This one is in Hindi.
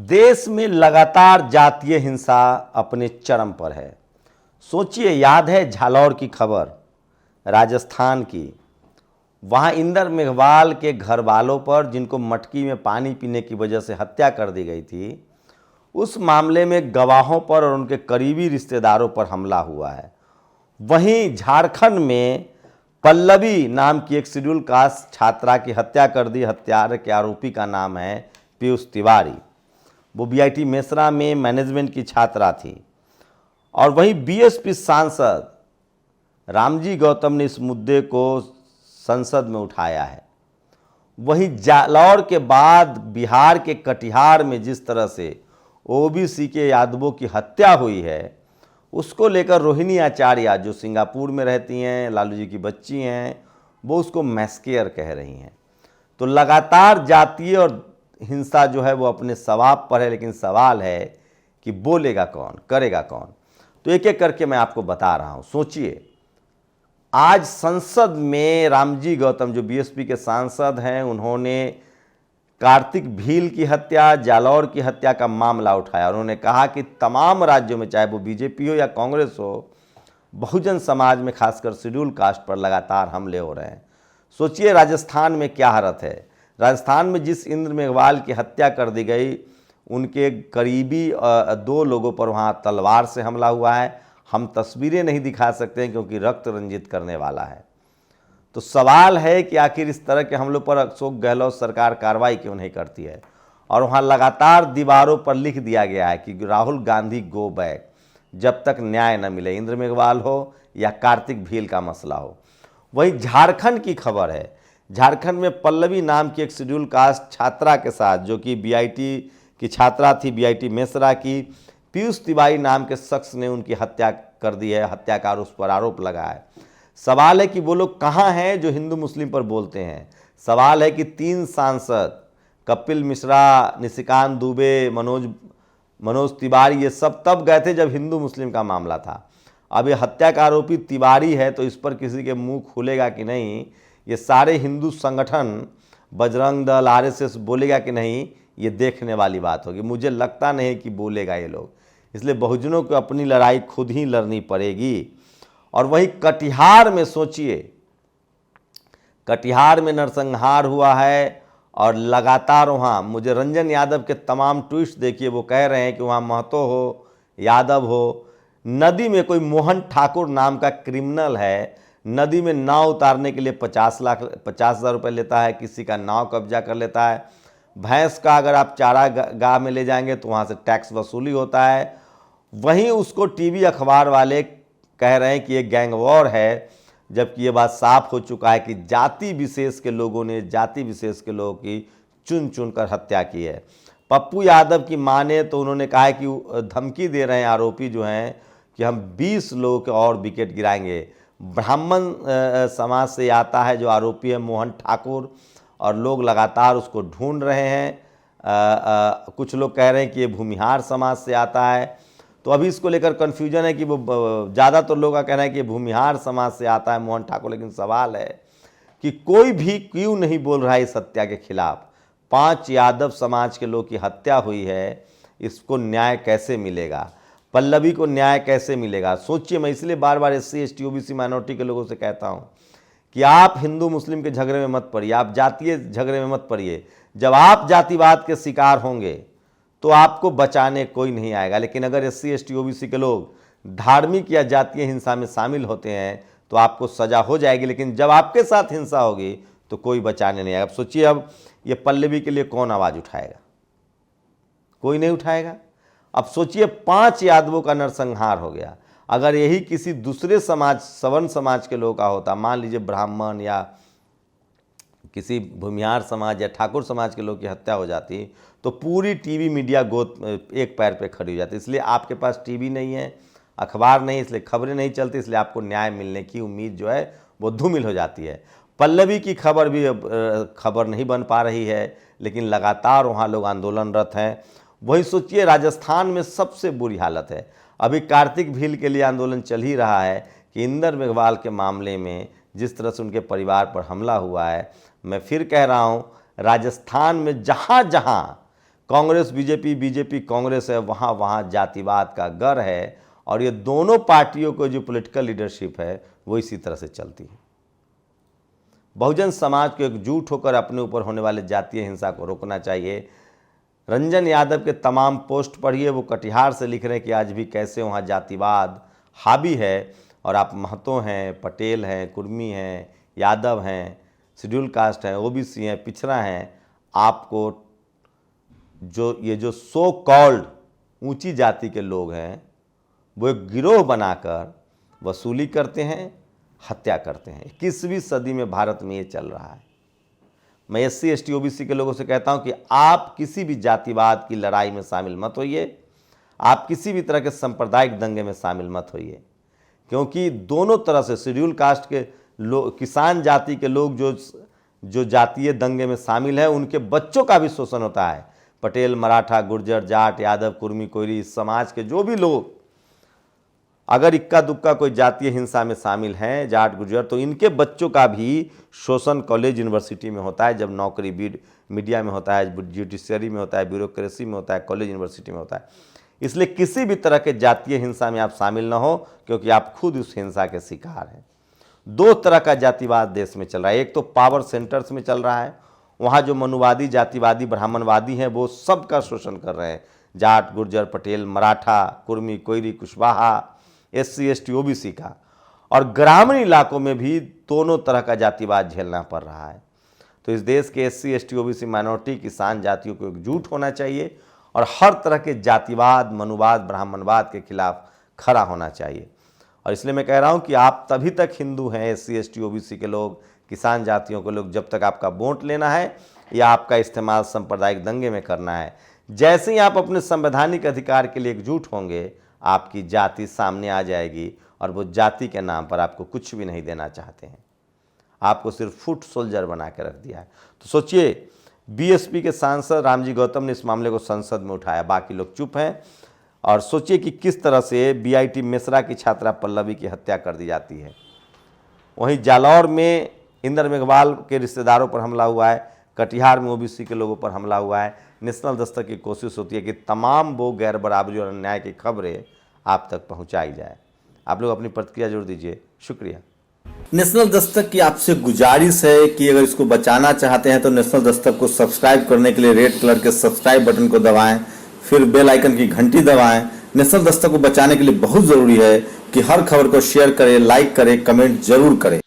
देश में लगातार जातीय हिंसा अपने चरम पर है। सोचिए, याद है झालौर की खबर, राजस्थान की। वहाँ इंदर मेघवाल के घर वालों पर, जिनको मटकी में पानी पीने की वजह से हत्या कर दी गई थी, उस मामले में गवाहों पर और उनके करीबी रिश्तेदारों पर हमला हुआ है। वहीं झारखंड में पल्लवी नाम की एक शेड्यूल कास्ट छात्रा की हत्या कर दी। हत्यारे के आरोपी का नाम है पीयूष तिवारी। वो बीआईटी मेसरा में मैनेजमेंट की छात्रा थी। और वहीं बीएसपी सांसद रामजी गौतम ने इस मुद्दे को संसद में उठाया है। वहीं जालौर के बाद बिहार के कटिहार में जिस तरह से ओबीसी के यादवों की हत्या हुई है, उसको लेकर रोहिणी आचार्य, जो सिंगापुर में रहती हैं, लालू जी की बच्ची हैं, वो उसको मैस्केयर कह रही हैं। तो लगातार जातीय और हिंसा जो है वो अपने सवाब पर है, लेकिन सवाल है कि बोलेगा कौन, करेगा कौन। तो एक एक करके मैं आपको बता रहा हूँ। सोचिए, आज संसद में रामजी गौतम, जो बीएसपी के सांसद हैं, उन्होंने कार्तिक भील की हत्या, जालौर की हत्या का मामला उठाया। उन्होंने कहा कि तमाम राज्यों में, चाहे वो बीजेपी हो या कांग्रेस हो, बहुजन समाज में खासकर शेड्यूल कास्ट पर लगातार हमले हो रहे हैं। सोचिए राजस्थान में क्या हालत है। राजस्थान में जिस इंद्र मेघवाल की हत्या कर दी गई, उनके करीबी 2 लोगों पर वहाँ तलवार से हमला हुआ है। हम तस्वीरें नहीं दिखा सकते हैं क्योंकि रक्त रंजित करने वाला है। तो सवाल है कि आखिर इस तरह के हमलों पर अशोक गहलोत सरकार कार्रवाई क्यों नहीं करती है। और वहाँ लगातार दीवारों पर लिख दिया गया है कि राहुल गांधी गो बैक, जब तक न्याय न मिले, इंद्र मेघवाल हो या कार्तिक भील का मसला हो। वहीं झारखंड की खबर है। झारखंड में पल्लवी नाम की एक शेड्यूल कास्ट छात्रा के साथ, जो कि बीआईटी की छात्रा थी, बीआईटी मेसरा की, पीयूष तिवारी नाम के शख्स ने उनकी हत्या कर दी है। हत्याकार उस पर आरोप लगा है। सवाल है कि वो लोग कहाँ हैं जो हिंदू मुस्लिम पर बोलते हैं। सवाल है कि 3 सांसद, कपिल मिश्रा, निशिकांत दुबे, मनोज तिवारी, ये सब तब गए थे जब हिंदू मुस्लिम का मामला था। अब ये हत्या का आरोपी तिवारी है, तो इस पर किसी के मुंह खुलेगा कि नहीं, ये सारे हिंदू संगठन, बजरंग दल, आरएसएस बोलेगा कि नहीं, ये देखने वाली बात होगी। मुझे लगता नहीं कि बोलेगा ये लोग, इसलिए बहुजनों को अपनी लड़ाई खुद ही लड़नी पड़ेगी। और वहीं कटिहार में सोचिए, कटिहार में नरसंहार हुआ है और लगातार वहाँ, मुझे रंजन यादव के तमाम ट्वीट्स देखिए, वो कह रहे हैं कि वहाँ महतो हो, यादव हो, नदी में कोई मोहन ठाकुर नाम का क्रिमिनल है, नदी में नाव उतारने के लिए 50,000 रुपये लेता है, किसी का नाव कब्जा कर लेता है। भैंस का अगर आप चारा गाह में ले जाएंगे तो वहाँ से टैक्स वसूली होता है। वहीं उसको टीवी अखबार वाले कह रहे हैं कि ये गैंग वॉर है, जबकि ये बात साफ हो चुका है कि जाति विशेष के लोगों ने जाति विशेष के लोगों की चुन चुन कर हत्या की है। पप्पू यादव की माने तो उन्होंने कहा है कि धमकी दे रहे हैं आरोपी जो हैं कि हम 20 लोगों के और विकेट गिराएंगे। ब्राह्मण समाज से आता है जो आरोपी है मोहन ठाकुर, और लोग लगातार उसको ढूंढ रहे हैं। कुछ लोग कह रहे हैं कि ये भूमिहार समाज से आता है। तो अभी इसको लेकर कन्फ्यूजन है कि वो, ज़्यादातर लोगों का कहना है कि भूमिहार समाज से आता है मोहन ठाकुर। लेकिन सवाल है कि कोई भी क्यों नहीं बोल रहा है इस हत्या के खिलाफ। 5 यादव समाज के लोग की हत्या हुई है, इसको न्याय कैसे मिलेगा? पल्लवी को न्याय कैसे मिलेगा? सोचिए, मैं इसलिए बार बार SC ST OBC माइनॉरिटी के लोगों से कहता हूँ कि आप हिंदू मुस्लिम के झगड़े में मत पड़िए, आप जातीय झगड़े में मत पड़िए। जब आप जातिवाद के शिकार होंगे तो आपको बचाने कोई नहीं आएगा। लेकिन अगर SC ST OBC के लोग धार्मिक या जातीय हिंसा में शामिल होते हैं तो आपको सजा हो जाएगी, लेकिन जब आपके साथ हिंसा होगी तो कोई बचाने नहीं आएगा। अब सोचिए, अब ये पल्लवी के लिए कौन आवाज़ उठाएगा? कोई नहीं उठाएगा। अब सोचिए, 5 यादवों का नरसंहार हो गया। अगर यही किसी दूसरे समाज, सवर्ण समाज के लोग का होता, मान लीजिए ब्राह्मण या किसी भूमिहार समाज या ठाकुर समाज के लोग की हत्या हो जाती, तो पूरी टीवी मीडिया गोद एक पैर पे खड़ी हो जाती। इसलिए आपके पास टीवी नहीं है, अखबार नहीं, इसलिए खबरें नहीं चलती, इसलिए आपको न्याय मिलने की उम्मीद जो है वो धूमिल हो जाती है। पल्लवी की खबर भी खबर नहीं बन पा रही है, लेकिन लगातार वहाँ लोग आंदोलनरत हैं। वही सोचिए, राजस्थान में सबसे बुरी हालत है। अभी कार्तिक भील के लिए आंदोलन चल ही रहा है कि इंदर मेघवाल के मामले में जिस तरह से उनके परिवार पर हमला हुआ है। मैं फिर कह रहा हूँ, राजस्थान में जहाँ जहाँ कांग्रेस बीजेपी, बीजेपी कांग्रेस है, वहाँ वहाँ जातिवाद का गर है। और ये दोनों पार्टियों को जो पॉलिटिकल लीडरशिप है वो इसी तरह से चलती है। बहुजन समाज को एकजुट होकर अपने ऊपर होने वाले जातीय हिंसा को रोकना चाहिए। रंजन यादव के तमाम पोस्ट पढ़िए, वो कटिहार से लिख रहे हैं कि आज भी कैसे वहाँ जातिवाद हावी है और आप महतो हैं, पटेल हैं, कुर्मी हैं, यादव हैं, शेड्यूल कास्ट हैं, ओबीसी हैं, पिछड़ा हैं, आपको जो सो कॉल्ड ऊंची जाति के लोग हैं वो एक गिरोह बनाकर वसूली करते हैं, हत्या करते हैं। 21वीं सदी में भारत में ये चल रहा है। मैं SC ST OBC के लोगों से कहता हूं कि आप किसी भी जातिवाद की लड़ाई में शामिल मत होइए, आप किसी भी तरह के सांप्रदायिक दंगे में शामिल मत होइए, क्योंकि दोनों तरह से शेड्यूल कास्ट के लोग, किसान जाति के लोग जो जातीय दंगे में शामिल है, उनके बच्चों का भी शोषण होता है। पटेल, मराठा, गुर्जर, जाट, यादव, कुर्मी, कोयरी, इस समाज के जो भी लोग अगर इक्का दुक्का कोई जातीय हिंसा में शामिल हैं, जाट, गुर्जर, तो इनके बच्चों का भी शोषण कॉलेज यूनिवर्सिटी में होता है, जब नौकरी मीडिया में होता है, जुडिशरी में होता है, ब्यूरोक्रेसी में होता है, कॉलेज यूनिवर्सिटी में होता है। इसलिए किसी भी तरह के जातीय हिंसा में आप शामिल न हो, क्योंकि आप खुद उस हिंसा के शिकार हैं। दो तरह का जातिवाद देश में चल रहा है। एक तो पावर सेंटर्स में चल रहा है, वहाँ जो मनुवादी, जातिवादी, ब्राह्मणवादी हैं वो सबका शोषण कर रहे हैं, Jat, Gurjar, Patel, Maratha, Kurmi, Koeri, Kushwaha, SC ST OBC का। और ग्रामीण इलाकों में भी दोनों तरह का जातिवाद झेलना पड़ रहा है। तो इस देश के SC ST OBC माइनॉरिटी, किसान जातियों को एकजुट होना चाहिए और हर तरह के जातिवाद, मनुवाद, ब्राह्मणवाद के खिलाफ खड़ा होना चाहिए। और इसलिए मैं कह रहा हूं कि आप तभी तक हिंदू हैं, SC ST OBC के लोग, किसान जातियों के लोग, जब तक आपका वोट लेना है या आपका इस्तेमाल सांप्रदायिक दंगे में करना है। जैसे ही आप अपने संवैधानिक अधिकार के लिए एकजुट होंगे, आपकी जाति सामने आ जाएगी और वो जाति के नाम पर आपको कुछ भी नहीं देना चाहते हैं, आपको सिर्फ फुट सोल्जर बना के रख दिया है। तो सोचिए, BSP के सांसद रामजी गौतम ने इस मामले को संसद में उठाया, बाकी लोग चुप हैं। और सोचिए कि किस तरह से BIT मेसरा की छात्रा पल्लवी की हत्या कर दी जाती है। वहीं जालौर में इंद्र मेघवाल के रिश्तेदारों पर हमला हुआ है, कटिहार में OBC के लोगों पर हमला हुआ है। नेशनल दस्तक की कोशिश होती है कि तमाम वो गैर बराबरी और अन्याय की खबरें आप तक पहुंचाई जाए। आप लोग अपनी प्रतिक्रिया जरूर दीजिए। शुक्रिया। नेशनल दस्तक की आपसे गुजारिश है कि अगर इसको बचाना चाहते हैं तो नेशनल दस्तक को सब्सक्राइब करने के लिए रेड कलर के सब्सक्राइब बटन को दबाएं, फिर बेल आइकन की घंटी दबाएं। नेशनल दस्तक को बचाने के लिए बहुत जरूरी है कि हर खबर को शेयर करें, लाइक करें, कमेंट जरूर करें।